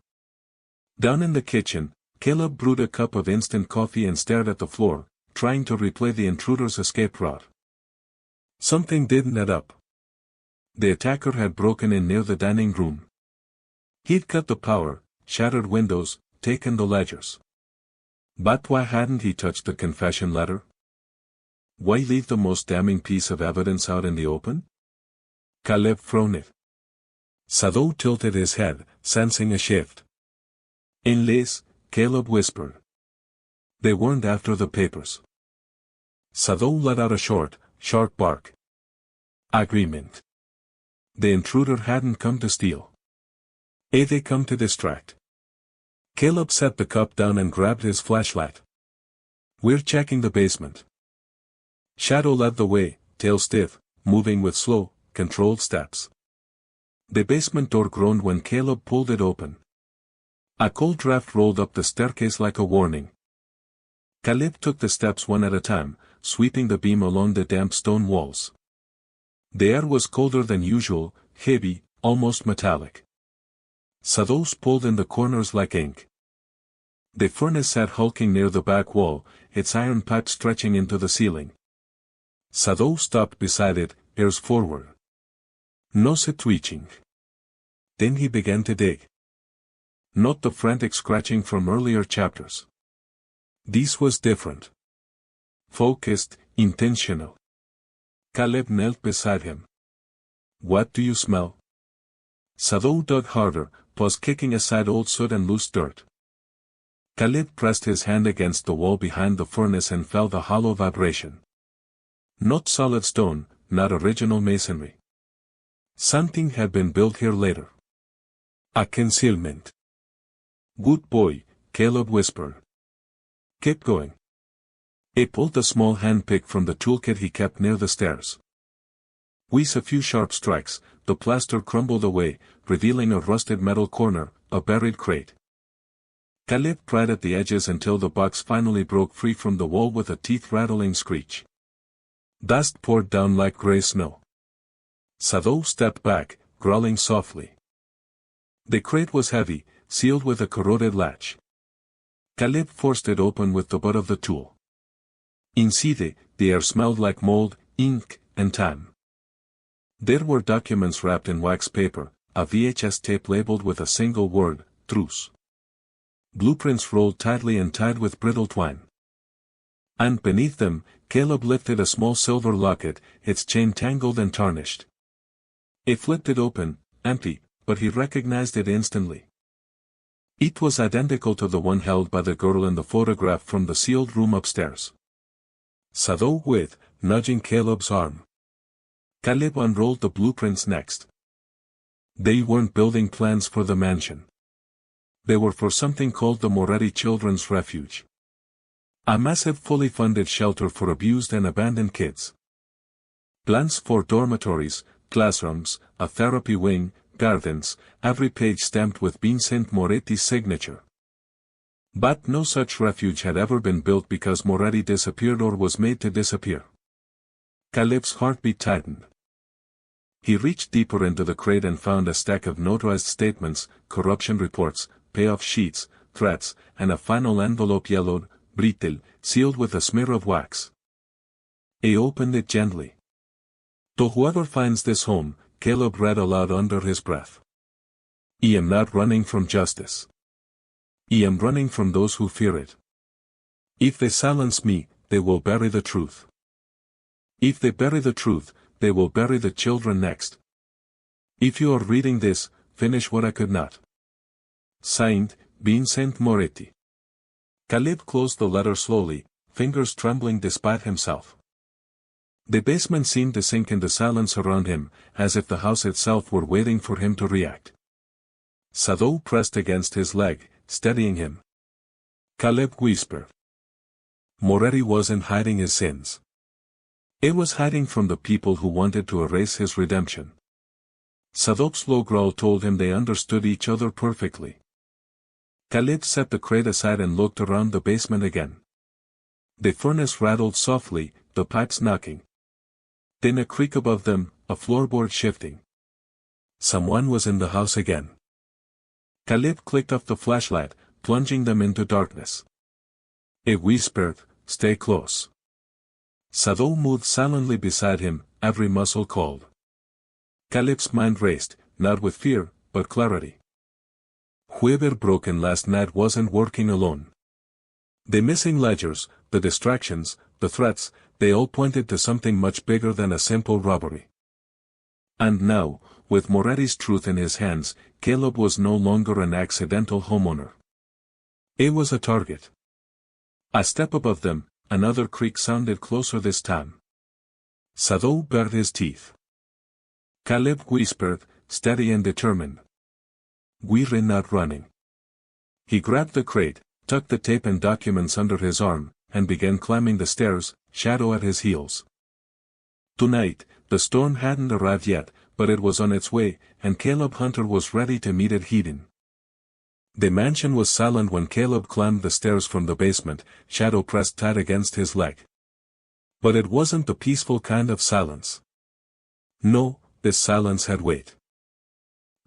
Down in the kitchen, Caleb brewed a cup of instant coffee and stared at the floor, trying to replay the intruder's escape route. Something didn't add up. The attacker had broken in near the dining room. He'd cut the power, shattered windows, taken the ledgers. But why hadn't he touched the confession letter? Why leave the most damning piece of evidence out in the open? Caleb frowned. Sado tilted his head, sensing a shift. "Unless," Caleb whispered. "They weren't after the papers." Sado let out a short, sharp bark. Agreement. The intruder hadn't come to steal. They'd come to distract. Caleb set the cup down and grabbed his flashlight. "We're checking the basement." Shadow led the way, tail stiff, moving with slow, controlled steps. The basement door groaned when Caleb pulled it open. A cold draft rolled up the staircase like a warning. Caleb took the steps one at a time, sweeping the beam along the damp stone walls. The air was colder than usual, heavy, almost metallic. Shadows pulled in the corners like ink. The furnace sat hulking near the back wall, its iron pipe stretching into the ceiling. Shadow stopped beside it, ears forward. Nose twitching. Then he began to dig. Not the frantic scratching from earlier chapters. This was different. Focused, intentional. Caleb knelt beside him. What do you smell? Shadow dug harder, paws kicking aside old soot and loose dirt. Caleb pressed his hand against the wall behind the furnace and felt a hollow vibration. Not solid stone, not original masonry. Something had been built here later. A concealment. Good boy, Caleb whispered. Keep going. He pulled a small handpick from the toolkit he kept near the stairs. With a few sharp strikes, the plaster crumbled away, revealing a rusted metal corner, a buried crate. Caleb pried at the edges until the box finally broke free from the wall with a teeth-rattling screech. Dust poured down like gray snow. Shadow stepped back, growling softly. The crate was heavy, sealed with a corroded latch. Caleb forced it open with the butt of the tool. Inside, the air smelled like mold, ink, and time. There were documents wrapped in wax paper, a VHS tape labeled with a single word, truce. Blueprints rolled tightly and tied with brittle twine. And beneath them, Caleb lifted a small silver locket, its chain tangled and tarnished. He flipped it open, empty, but he recognized it instantly. It was identical to the one held by the girl in the photograph from the sealed room upstairs. Shadow with, nudging Caleb's arm. Caleb unrolled the blueprints next. They weren't building plans for the mansion. They were for something called the Moretti Children's Refuge. A massive fully funded shelter for abused and abandoned kids. Plans for dormitories, classrooms, a therapy wing, gardens, every page stamped with Vincent Moretti's signature. But no such refuge had ever been built because Moretti disappeared or was made to disappear. Caleb's heartbeat tightened. He reached deeper into the crate and found a stack of notarized statements, corruption reports, payoff sheets, threats, and a final envelope yellowed, brittle, sealed with a smear of wax. He opened it gently. To whoever finds this home, Caleb read aloud under his breath. I am not running from justice. I am running from those who fear it. If they silence me, they will bury the truth. If they bury the truth, they will bury the children next. If you are reading this, finish what I could not. Signed, Vincent Moretti. Caleb closed the letter slowly, fingers trembling despite himself. The basement seemed to sink into silence around him, as if the house itself were waiting for him to react. Shadow pressed against his leg, steadying him. Caleb whispered. Moretti wasn't hiding his sins. He was hiding from the people who wanted to erase his redemption. Shadow's low growl told him they understood each other perfectly. Caleb set the crate aside and looked around the basement again. The furnace rattled softly, the pipes knocking. Then a creak above them, a floorboard shifting. Someone was in the house again. Caleb clicked off the flashlight, plunging them into darkness. He whispered, "Stay close." Shadow moved silently beside him, every muscle cold. Caleb's mind raced, not with fear, but clarity. Whoever broke in last night wasn't working alone. The missing ledgers, the distractions, the threats, they all pointed to something much bigger than a simple robbery. And now, with Moretti's truth in his hands, Caleb was no longer an accidental homeowner. He was a target. A step above them, another creak sounded closer this time. Shadow bared his teeth. Caleb whispered, steady and determined. "We're not running." He grabbed the crate, tucked the tape and documents under his arm, and began climbing the stairs, Shadow at his heels. Tonight, The storm hadn't arrived yet, but it was on its way, and Caleb Hunter was ready to meet it heading. The mansion was silent when Caleb climbed the stairs from the basement, Shadow pressed tight against his leg. But it wasn't the peaceful kind of silence. No, this silence had weight.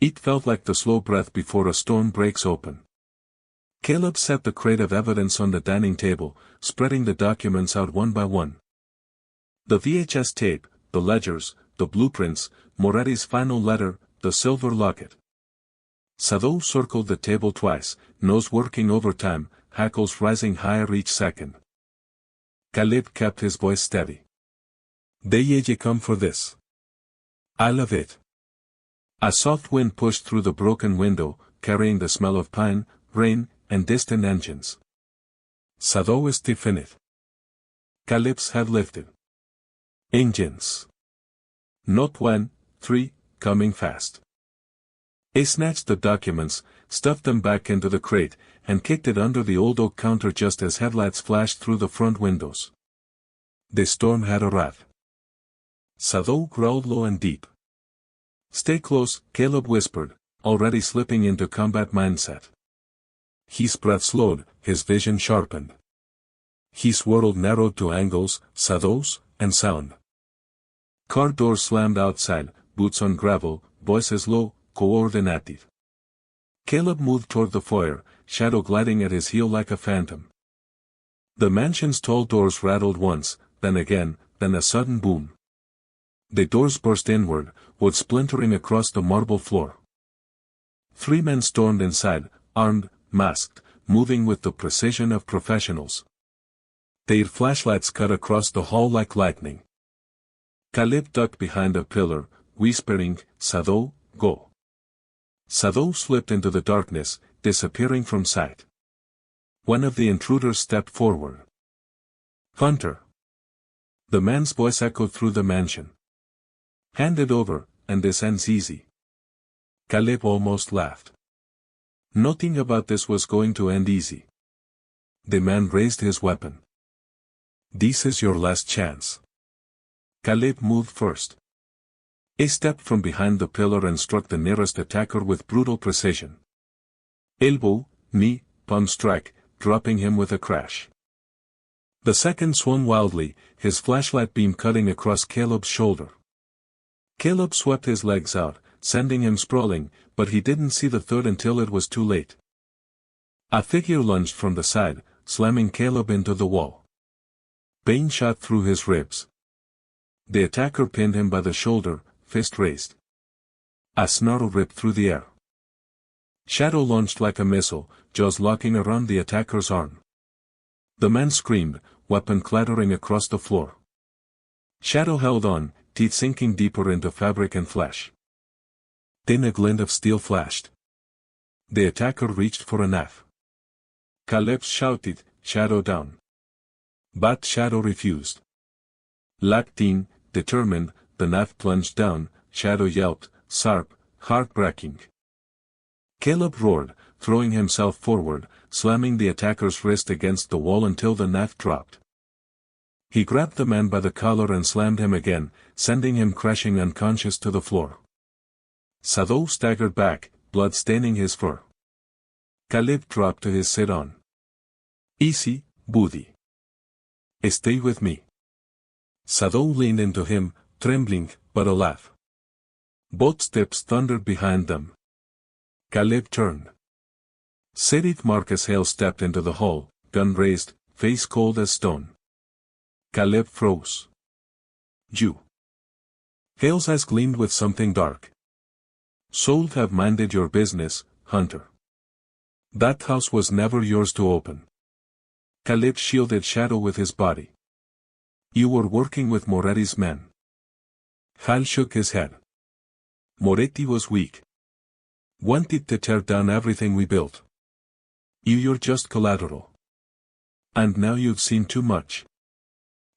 It felt like the slow breath before a storm breaks open. Caleb set the crate of evidence on the dining table, spreading the documents out one by one. The VHS tape, the ledgers, the blueprints, Moretti's final letter, the silver locket. Sado circled the table twice, nose working overtime, hackles rising higher each second. Caleb kept his voice steady. "They come for this. I love it." A soft wind pushed through the broken window, carrying the smell of pine, rain, and distant engines. Sado is stiffened. Caleb's head lifted. Engines. Not 1, 3, coming fast. He snatched the documents, stuffed them back into the crate, and kicked it under the old oak counter just as headlights flashed through the front windows. The storm had arrived. Sado growled low and deep. "Stay close," Caleb whispered, already slipping into combat mindset. His breath slowed, his vision sharpened. His world narrowed to angles, shadows, and sound. Car doors slammed outside, boots on gravel, voices low, coordinated. Caleb moved toward the foyer, Shadow gliding at his heel like a phantom. The mansion's tall doors rattled once, then again, then a sudden boom. The doors burst inward, wood splintering across the marble floor. 3 men stormed inside, armed, masked, moving with the precision of professionals. Their flashlights cut across the hall like lightning. Caleb ducked behind a pillar, whispering, "Sado, go." Sado slipped into the darkness, disappearing from sight. One of the intruders stepped forward. "Hunter." The man's voice echoed through the mansion. "Hand it over, and this ends easy." Caleb almost laughed. Nothing about this was going to end easy. The man raised his weapon. "This is your last chance." Caleb moved first. He stepped from behind the pillar and struck the nearest attacker with brutal precision. Elbow, knee, palm strike, dropping him with a crash. The second swung wildly, his flashlight beam cutting across Caleb's shoulder. Caleb swept his legs out, sending him sprawling, but he didn't see the third until it was too late. A figure lunged from the side, slamming Caleb into the wall. Pain shot through his ribs. The attacker pinned him by the shoulder, fist raised. A snarl ripped through the air. Shadow launched like a missile, jaws locking around the attacker's arm. The man screamed, weapon clattering across the floor. Shadow held on, teeth sinking deeper into fabric and flesh. Then a glint of steel flashed. The attacker reached for a knife. Caleb shouted, "Shadow down." But Shadow refused. Locked in, determined, the knife plunged down, Shadow yelped, sharp, heartbreaking. Caleb roared, throwing himself forward, slamming the attacker's wrist against the wall until the knife dropped. He grabbed the man by the collar and slammed him again, sending him crashing unconscious to the floor. Sado staggered back, blood staining his fur. Caleb dropped to his sit-on. "Easy, buddy. Stay with me." Sado leaned into him, trembling, but alive. Both steps thundered behind them. Caleb turned. Sheriff Marcus Hale stepped into the hall, gun raised, face cold as stone. Caleb froze. "You." Hale's eyes gleamed with something dark. "Should have minded your business, Hunter. That house was never yours to open." Caleb shielded Shadow with his body. "You were working with Moretti's men." Hal shook his head. "Moretti was weak. Wanted to tear down everything we built. You're just collateral. And now you've seen too much."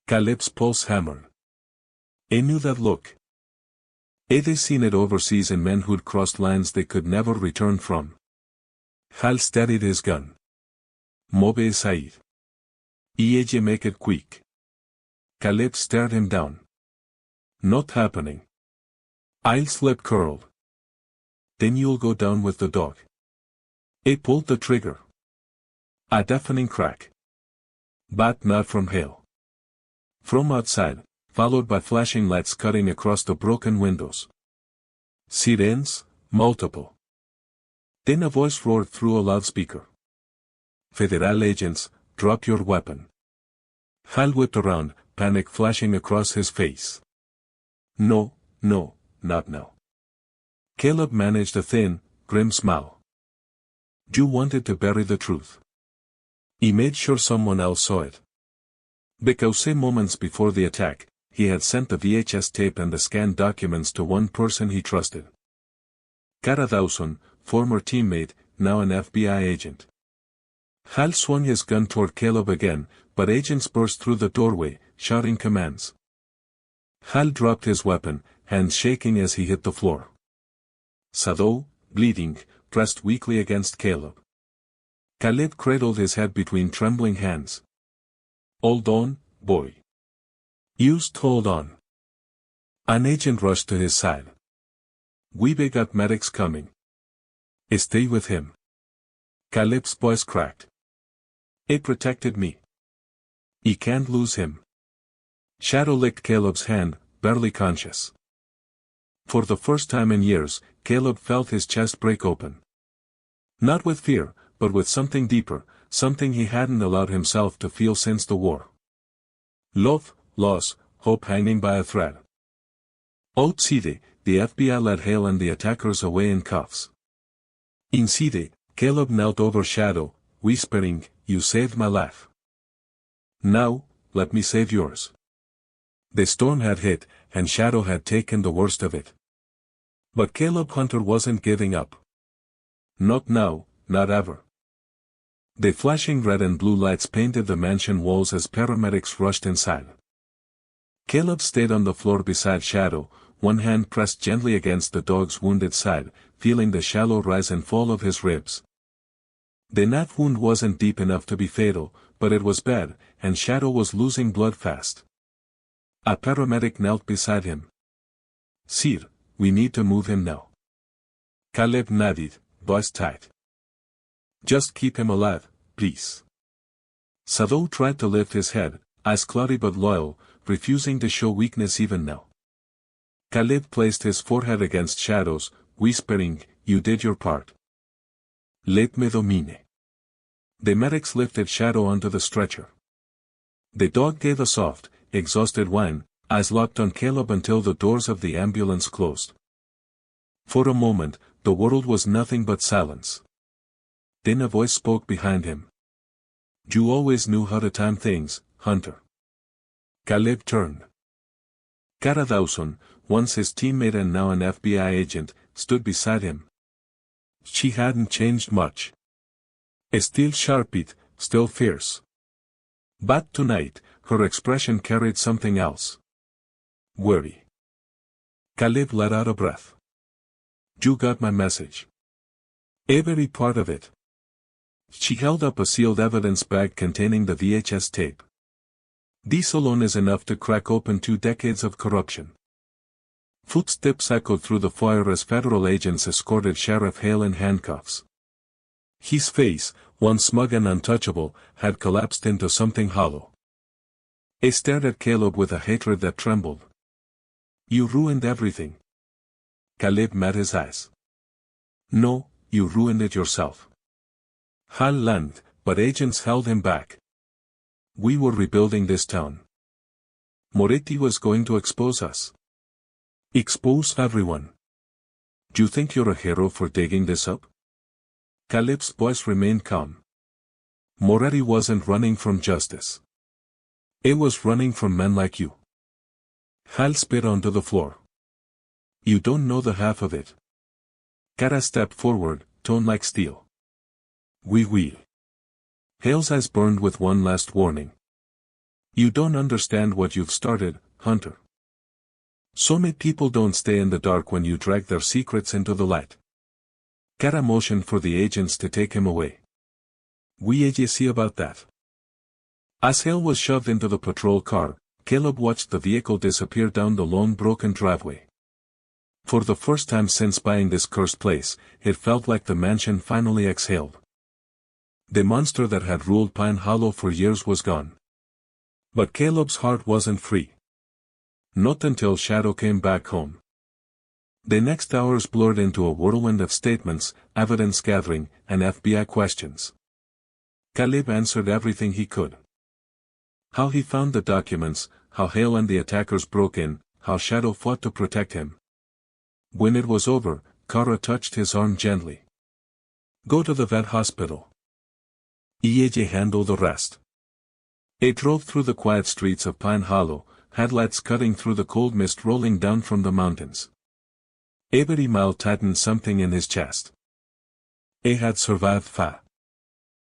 Caleb's pulse hammered. He knew that look. He'd seen it overseas in men who'd crossed lines they could never return from. Hal steadied his gun. "Move aside. Make it quick." Caleb stared him down. Not happening. I'll slip curled. Then you'll go down with the dog. I pulled the trigger. A deafening crack. But not from Hale. From outside, followed by flashing lights cutting across the broken windows. Sirens, multiple. Then a voice roared through a loudspeaker. Federal agents, drop your weapon. Hal whipped around, panic flashing across his face. No, no, not now. Caleb managed a thin, grim smile. You wanted to bury the truth. He made sure someone else saw it. Because moments before the attack, he had sent the VHS tape and the scanned documents to one person he trusted. Cara Dawson, former teammate, now an FBI agent. Hal swung his gun toward Caleb again, but agents burst through the doorway, shouting commands. Hal dropped his weapon, hands shaking as he hit the floor. Sado, bleeding, pressed weakly against Caleb. Caleb cradled his head between trembling hands. Hold on, boy. Just hold on. An agent rushed to his side. We've got medics coming. Stay with him. Caleb's voice cracked. It protected me. You can't lose him. Shadow licked Caleb's hand, barely conscious. For the first time in years, Caleb felt his chest break open. Not with fear, but with something deeper, something he hadn't allowed himself to feel since the war. Love, loss, hope hanging by a thread. Outside, the FBI led Hale and the attackers away in cuffs. Inside, Caleb knelt over Shadow, whispering, "You saved my life. Now, let me save yours." The storm had hit, and Shadow had taken the worst of it. But Caleb Hunter wasn't giving up. Not now, not ever. The flashing red and blue lights painted the mansion walls as paramedics rushed inside. Caleb stayed on the floor beside Shadow, one hand pressed gently against the dog's wounded side, feeling the shallow rise and fall of his ribs. The knife wound wasn't deep enough to be fatal, but it was bad, and Shadow was losing blood fast. A paramedic knelt beside him. "Sir, we need to move him now." Caleb nodded, voice tight. "Just keep him alive, please." Sado tried to lift his head, eyes cloudy but loyal, refusing to show weakness even now. Caleb placed his forehead against Shadow's, whispering, "You did your part. Let me domine." The medics lifted Shadow onto the stretcher. The dog gave a soft, exhausted whine, eyes locked on Caleb until the doors of the ambulance closed. For a moment, the world was nothing but silence. Then a voice spoke behind him. "You always knew how to time things, Hunter." Caleb turned. Cara Dawson, once his teammate and now an FBI agent, stood beside him. She hadn't changed much. Still sharp-eyed, still fierce. But tonight, her expression carried something else. Worry. Caleb let out a breath. "You got my message. Every part of it." She held up a sealed evidence bag containing the VHS tape. "This alone is enough to crack open 2 decades of corruption." Footsteps echoed through the foyer as federal agents escorted Sheriff Hale in handcuffs. His face, once smug and untouchable, had collapsed into something hollow. He stared at Caleb with a hatred that trembled. "You ruined everything." Caleb met his eyes. "No, you ruined it yourself." Hal lunged, but agents held him back. "We were rebuilding this town. Moretti was going to expose us. Expose everyone. Do you think you're a hero for digging this up?" Caleb's voice remained calm. "Moretti wasn't running from justice. It was running from men like you." Hal spit onto the floor. "You don't know the half of it." Cara stepped forward, tone like steel. "We will." Hale's eyes burned with one last warning. "You don't understand what you've started, Hunter. So many people don't stay in the dark when you drag their secrets into the light." Cara motioned for the agents to take him away. "We see about that." As Hale was shoved into the patrol car, Caleb watched the vehicle disappear down the long broken driveway. For the first time since buying this cursed place, it felt like the mansion finally exhaled. The monster that had ruled Pine Hollow for years was gone. But Caleb's heart wasn't free. Not until Shadow came back home. The next hours blurred into a whirlwind of statements, evidence gathering, and FBI questions. Caleb answered everything he could. How he found the documents, how Hale and the attackers broke in, how Shadow fought to protect him. When it was over, Kara touched his arm gently. Go to the vet hospital. Ella handle the rest. They drove through the quiet streets of Pine Hollow, headlights cutting through the cold mist rolling down from the mountains. Every mile tightened something in his chest. He had survived far.